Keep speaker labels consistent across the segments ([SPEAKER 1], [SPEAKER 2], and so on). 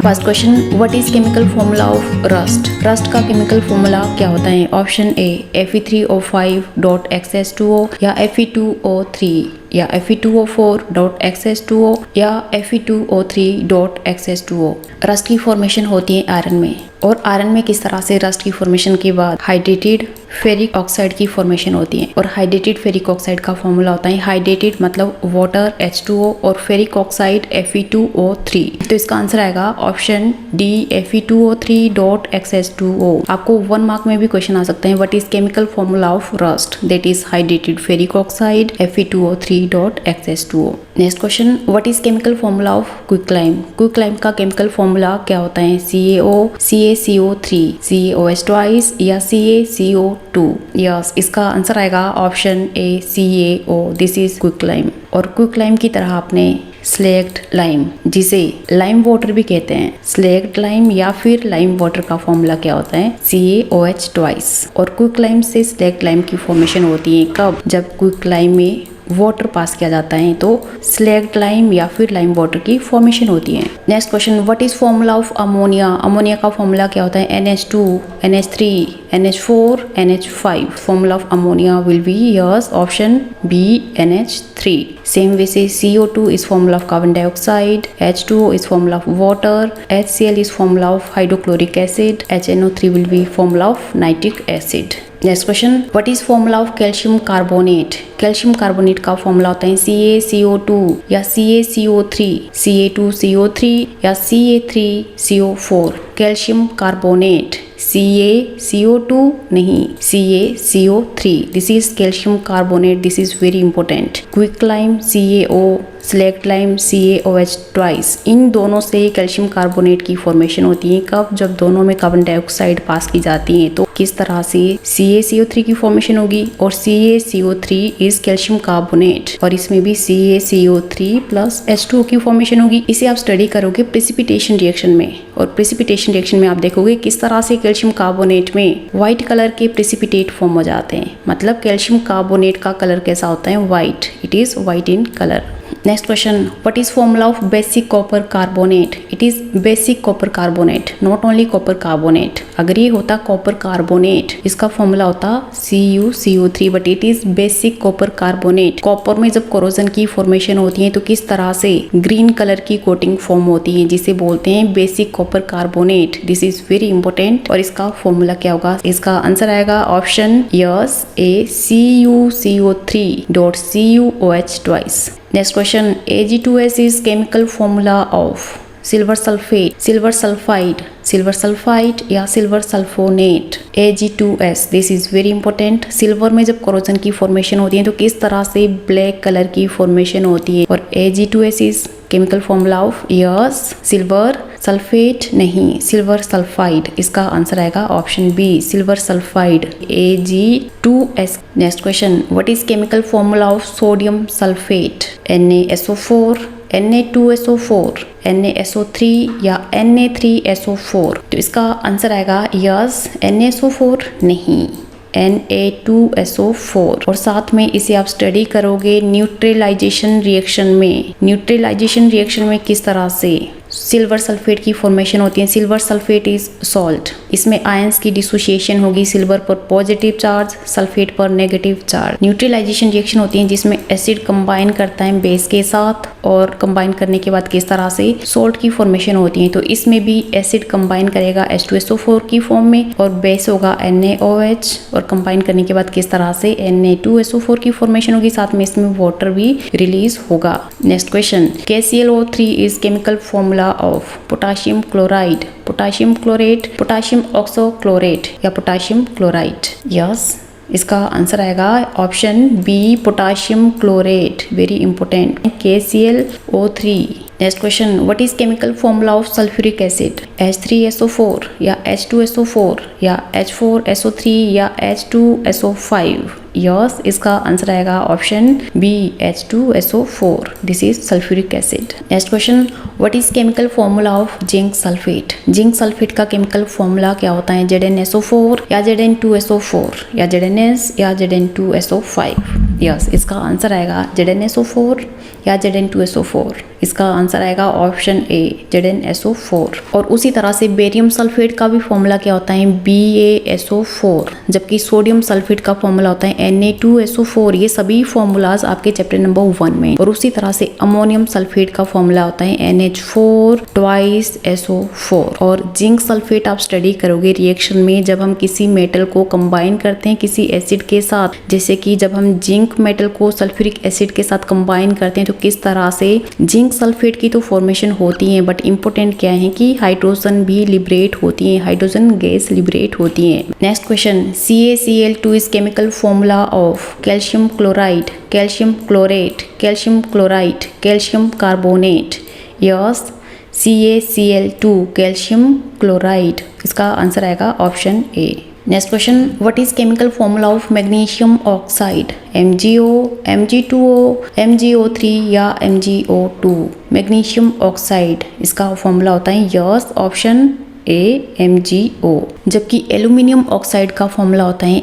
[SPEAKER 1] First question, what is chemical formula of rust? Rust का chemical formula क्या होता है? ऑप्शन ए Fe3O5.XH2O या Fe2O3 या Fe2O4.XH2O या Fe2O3.XH2O। रस्ट की फॉर्मेशन होती है आयरन में, और आयरन में किस तरह से रस्ट की फॉर्मेशन के बाद हाइड्रेटेड फेरिक ऑक्साइड की फॉर्मेशन होती है। और हाइड्रेटेड फेरिक ऑक्साइड का फॉर्मूला होता है, हाइड्रेटेड मतलब वाटर H2O और फेरिक ऑक्साइड Fe2O3। तो इसका आंसर आएगा ऑप्शन डी Fe2O3.XH2O। आपको 1 मार्क में भी क्वेश्चन आ सकते हैं, what is chemical formula of rust? That is hydrated ferric oxide Fe2O3.XH2O। Next question, what is chemical formula of quicklime? Quicklime का केमिकल फॉर्मूला क्या होता है? CaCaCO3, CaOH ट्वाइस या CaCO2। यस, इसका आंसर आएगा option A CaO। This is quicklime. और quicklime की तरह आपने स्लेक्ट लाइम, जिसे लाइम वाटर भी कहते हैं, स्लेक्ट लाइम या फिर लाइम वाटर का फॉर्मूला क्या होता है? CaOH twice. और क्विकलाइम से स्लेक्ट लाइम की फॉर्मेशन होती है कब? जब क्विकलाइम में वाटर पास किया जाता है तो स्लेक्ट लाइम या फिर लाइम वाटर की फॉर्मेशन होती है। Next question, what is formula of ammonia? Ammonia का फॉर्मूला क्या होता है? NH2, NH3, NH4, NH5। Formula of ammonia will be yes option B NH3। Same way से CO2 is formula of carbon dioxide, H2O is formula of water, HCl is formula of hydrochloric acid, HNO3 will be formula of nitric acid. Next question, what is formula of calcium carbonate? Calcium carbonate का formula होता है CaCO2 या CaCO3, Ca2CO3 या Ca3CO4। Calcium carbonate CaCO2 नहीं, CaCO3। This is calcium carbonate. This is very important. Quicklime CaO, slaked lime CaOH twice, इन दोनों से calcium carbonate की फॉर्मेशन होती है कब? जब दोनों में कार्बन डाइऑक्साइड पास की जाती है। तो किस तरह से CaCO3 की फॉर्मेशन होगी? और CaCO3 इज कैल्शियम कार्बोनेट, और इसमें भी CaCO3 प्लस H2O की फॉर्मेशन होगी। इसे आप स्टडी करोगे प्रेसिपिटेशन रिएक्शन में, और प्रेसिपिटेशन रिएक्शन में आप देखोगे किस तरह से कैल्शियम कार्बोनेट में व्हाइट कलर के प्रेसिपिटेट फॉर्म हो जाते हैं। मतलब कैल्शियम कार्बोनेट का कलर कैसा होता है? White. It is white in colour. Next question, what is formula of basic copper carbonate? It is basic copper carbonate, not only copper carbonate. अगर ये होता कॉपर कार्बोनेट, इसका फॉर्मूला होता CuCO3, but it is basic copper carbonate. Copper में जब corrosion की formation होती है तो किस तरह से ग्रीन कलर की कोटिंग फॉर्म होती है, जिसे बोलते हैं basic copper carbonate. This is very important. और इसका फॉर्मूला क्या होगा? इसका आंसर आएगा option yes A CuCO3.CuOH twice. Next question, Ag2S is chemical formula of silver sulfate, silver sulfide, silver sulfite या silver sulfonate। Ag2S, this is very important। Silver में जब corrosion की फॉर्मेशन होती है तो किस तरह से ब्लैक कलर की फॉर्मेशन होती है? और Ag2S is chemical formula of yes silver sulphate नहीं, सिल्वर सल्फाइड। इसका आंसर आएगा option B silver sulphide Ag2S। Next question, what is chemical formula of sodium sulphate? NaSO4, Na2SO4, NaSO3 या Na3SO4। तो इसका आंसर आएगा यस NaSO4 नहीं, Na2SO4। और साथ में इसे आप स्टडी करोगे न्यूट्रलाइजेशन रिएक्शन में। न्यूट्रलाइजेशन रिएक्शन में किस तरह से सिल्वर सल्फेट की फॉर्मेशन होती है? Silver sulphate is salt. इसमें आयंस की डिसोसिएशन होगी, सिल्वर पर पॉजिटिव चार्ज, सल्फेट पर नेगेटिव चार्ज। न्यूट्रलाइजेशन रिएक्शन होती है जिसमें एसिड कंबाइन करता है बेस के साथ, और कंबाइन करने के बाद किस तरह से सॉल्ट की फॉर्मेशन होती है। तो इसमें भी एसिड कंबाइन करेगा H2SO4 की फॉर्म में, और बेस होगा NaOH, और कंबाइन करने के बाद किस तरह से Na2SO4 की फॉर्मेशन होगी, साथ में इसमें वाटर भी रिलीज होगा। Next question, KClO3 is chemical formula of potassium chloride, potassium chlorate, potassium oxochlorate या पोटाशियम क्लोराइड। यस, इसका आंसर आएगा option B potassium chlorate. Very important, KClO3। Next question, what is chemical formula of sulphuric acid? H3SO4 या H2SO4 या H4SO3 या H2SO5। Yes, इसका answer आएगा option B H2SO4। This is sulphuric acid. Next question, what is chemical formula of zinc sulphate? Zinc sulphate का chemical formula क्या होता है? ZnSO4 या Zn2SO4 या ZnS या Zn2SO5। यस, इसका आंसर आएगा ZnSO4 या Zn2SO4? इसका आंसर आएगा ऑप्शन ए ZnSO4। और उसी तरह से बेरियम सल्फेट का भी फॉर्मूला क्या होता है BaSO4, जबकि सोडियम सल्फेट का फॉर्मूला होता है Na2SO4। ये सभी फॉर्मूलाज आपके चैप्टर नंबर 1 में। और उसी तरह से अमोनियम सल्फेट का फॉर्मूला होता है NH4 ट्वाइस SO4। और जिंक सल्फेट आप स्टडी करोगे रिएक्शन में, जब हम किसी मेटल को कंबाइन करते हैं किसी एसिड के साथ, जैसे कि जब हम जिंक मेटल को सल्फ्यूरिक एसिड के साथ कंबाइन करते हैं तो किस तरह से जिंक सल्फेट की तो फॉर्मेशन होती है, बट इम्पोर्टेंट क्या है कि हाइड्रोजन भी लिबरेट होती है, हाइड्रोजन गैस लिबरेट होती है। Next question, CaCl2 is chemical formula of calcium chloride, calcium chlorate, calcium chloride, calcium carbonate. Yes, CaCl2 calcium chloride. इसका आंसर आएगा option A. Next question, what is chemical formula of magnesium oxide, MgO, Mg2O, MgO3 या MgO2? Magnesium oxide, इसका formula होता है yes option A MgO। जबकि aluminium oxide का formula होता है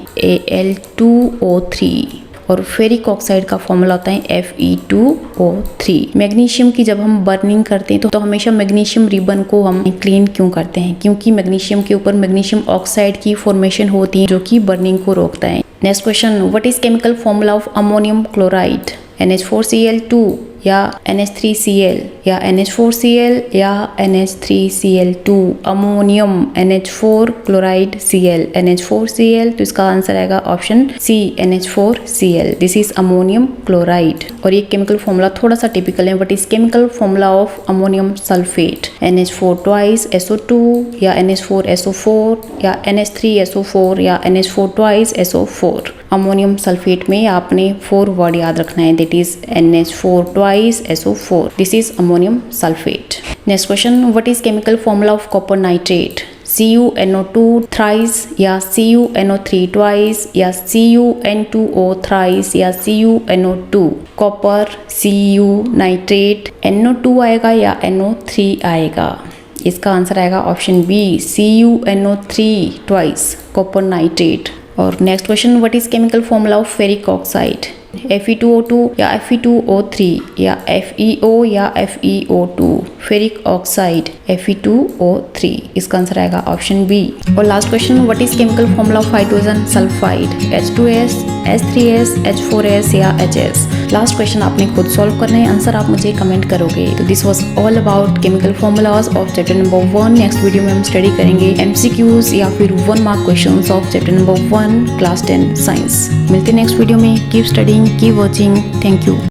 [SPEAKER 1] Al2O3। और फेरिक ऑक्साइड का फॉर्मूला होता है Fe2O3। मैग्नीशियम की जब हम बर्निंग करते हैं तो हमेशा मैग्नीशियम रिबन को हम क्लीन क्यों करते हैं? क्योंकि मैग्नीशियम के ऊपर मैग्नीशियम ऑक्साइड की फॉर्मेशन होती है जो कि बर्निंग को रोकता है। Next question, what is chemical formula of ammonium chloride, NH4Cl2 या NH3Cl या NH4Cl या NH3Cl2? Ammonium NH4 chloride Cl, NH4Cl, तो इसका आंसर आएगा option C NH4Cl। This is ammonium chloride. और ये केमिकल फॉर्मूला थोड़ा सा टिपिकल है, बट इस chemical formula of ammonium sulphate, NH4 twice SO2 या NH4SO4 या NH3SO4 या NH4 twice SO4। Ammonium sulphate में आपने 4 वर्ड याद रखना है, that is NH4 twice SO4। This is ammonium sulphate. Next question, what is chemical formula of copper nitrate, CuNO2 thrice या CuNO3 twice या CuN2O थ्राइस या CuNO2? Copper, Cu, nitrate, NO2 आएगा या NO3 आएगा? इसका आंसर आएगा option B CuNO3 twice, copper nitrate. और next question, what is chemical formula of ferric oxide, Fe2O2 या Fe2O3 या FeO या FeO2? Ferric oxide Fe2O3। इसका आंसर आएगा ऑप्शन बी। और last question, what is chemical formula of hydrogen sulphide, H2S, H3S, H4S या HS? Last question आपने खुद solve करना है, आंसर आप मुझे कमेंट करोगे। तो this was all about chemical formulas of chapter number 1। Next video में हम स्टडी करेंगे MCQs या फिर 1 mark questions of chapter number 1 class 10 science. मिलते हैं नेक्स्ट वीडियो में। Keep studying, keep watching. Thank you.